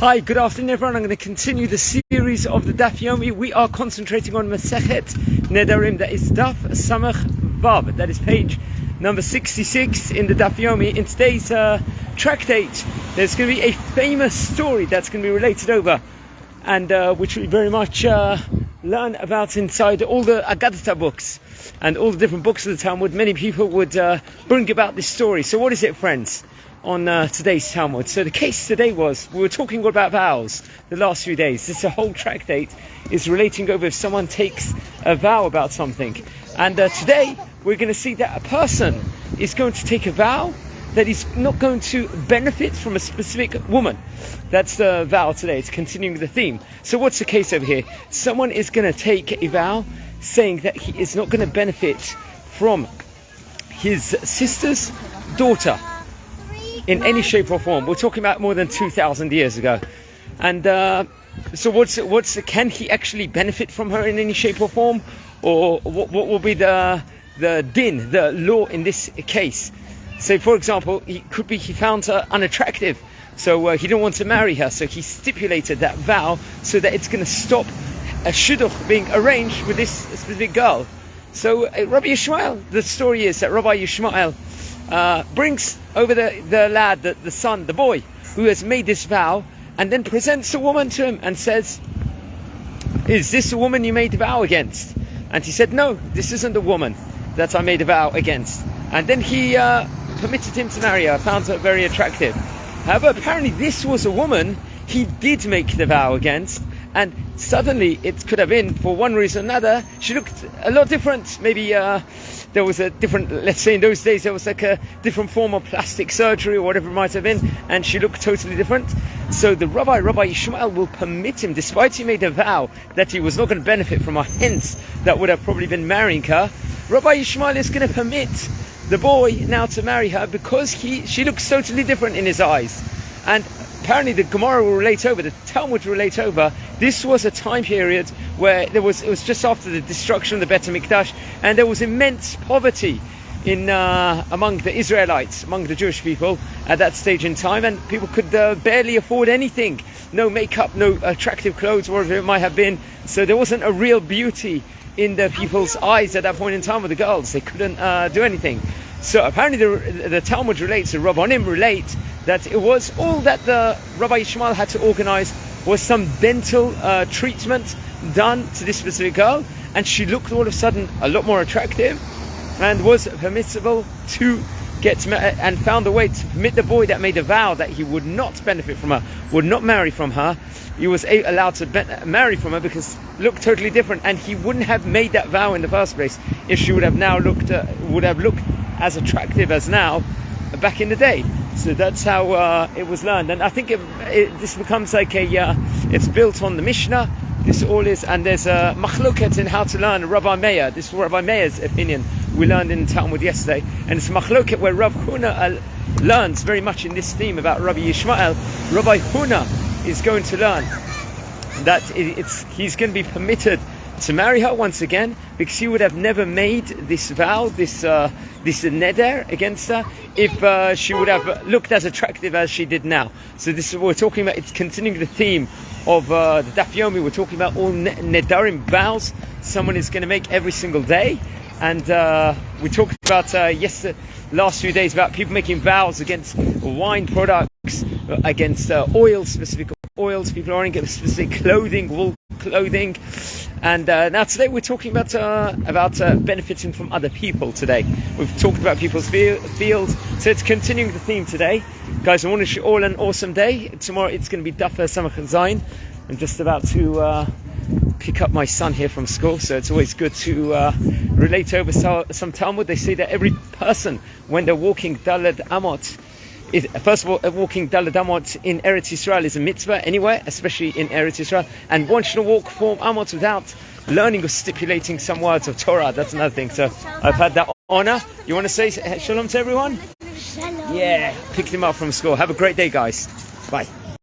Hi, good afternoon everyone. I'm going to continue the series of the Daf Yomi. We are concentrating on Masechet Nedarim. That is Daf Samach Vav. That is page number 66 in the Daf Yomi. In today's tractate, there's going to be a famous story that's going to be related over, and which we very much learn about inside all the Agadah books and all the different books of the Talmud. Many people would bring about this story. So what is it, friends, on today's Talmud? So the case today was, we were talking about vows the last few days. This whole tractate is relating over if someone takes a vow about something. And today we're going to see that a person is going to take a vow that he's not going to benefit from a specific woman. That's the vow today. It's continuing the theme. So what's the case over here? Someone is going to take a vow saying that he is not going to benefit from his sister's daughter in any shape or form. We're talking about more than 2,000 years ago. And so can he actually benefit from her in any shape or form? Or what will be the din, the law in this case? So for example, he found her unattractive, so he didn't want to marry her, so he stipulated that vow so that it's going to stop a shidduch being arranged with this specific girl. So Rabbi Yishmael, the story is that Rabbi Yishmael brings over the lad, the son, the boy, who has made this vow, and then presents the woman to him and says, "Is this the woman you made the vow against?" And he said, "No, this isn't the woman that I made a vow against." And then he permitted him to marry her, found her very attractive. However, apparently this was a woman he did make the vow against, and suddenly it could have been, for one reason or another, she looked a lot different. Maybe there was a different, let's say in those days, there was like a different form of plastic surgery or whatever it might have been, and she looked totally different. So the Rabbi Yishmael will permit him, despite he made a vow that he was not going to benefit from her, hence that would have probably been marrying her. Rabbi Yishmael is going to permit the boy now to marry her because she looks totally different in his eyes. And apparently the Gemara will relate over, the Talmud will relate over, this was a time period where it was just after the destruction of the Bet HaMikdash, and there was immense poverty in among the Israelites, among the Jewish people at that stage in time, and people could barely afford anything. No makeup, no attractive clothes, whatever it might have been. So there wasn't a real beauty in the people's eyes at that point in time with the girls. They couldn't do anything. So apparently the Talmud relates, the Rabbanim relate, that it was all that the Rabbi Yishmael had to organize was some dental treatment done to this specific girl, and she looked all of a sudden a lot more attractive and was permissible to get and found a way to permit the boy that made a vow that he would not benefit from her, would not marry from her. He was allowed to marry from her because looked totally different, and he wouldn't have made that vow in the first place if she would have now looked as attractive as now back in the day. So that's how it was learned, and I think this becomes like it's built on the Mishnah. This all is, and there's a machloket in how to learn Rabbi Meir. This is Rabbi Meir's opinion we learned in Talmud yesterday, and it's machloket where Rav Huna learns very much in this theme about Rabbi Yishmael. Rabbi Huna is going to learn that he's going to be permitted to marry her once again because he would have never made this vow, this neder against her, if she would have looked as attractive as she did now. So this is what we're talking about. It's continuing the theme of the Daf Yomi. We're talking about all Nedarim vows someone is going to make every single day. And we talked about last few days about people making vows against wine products, against oils, specific oils. People are getting specific clothing, wool clothing. And now today we're talking about benefiting from other people today. We've talked about people's fields, so it's continuing the theme today. Guys, I want to wish you all an awesome day. Tomorrow it's going to be Daf Samach Zayin. I'm just about to pick up my son here from school, so it's always good to relate over some Talmud. They say that every person, when they're walking Daled Amot, first of all, walking Daled Amot in Eretz Yisrael is a mitzvah anywhere, especially in Eretz Yisrael. And one shouldn't walk 4 Amot without learning or stipulating some words of Torah. That's another thing. So I've had that honor. You want to say shalom to everyone? Shalom. Yeah, picked him up from school. Have a great day, guys. Bye.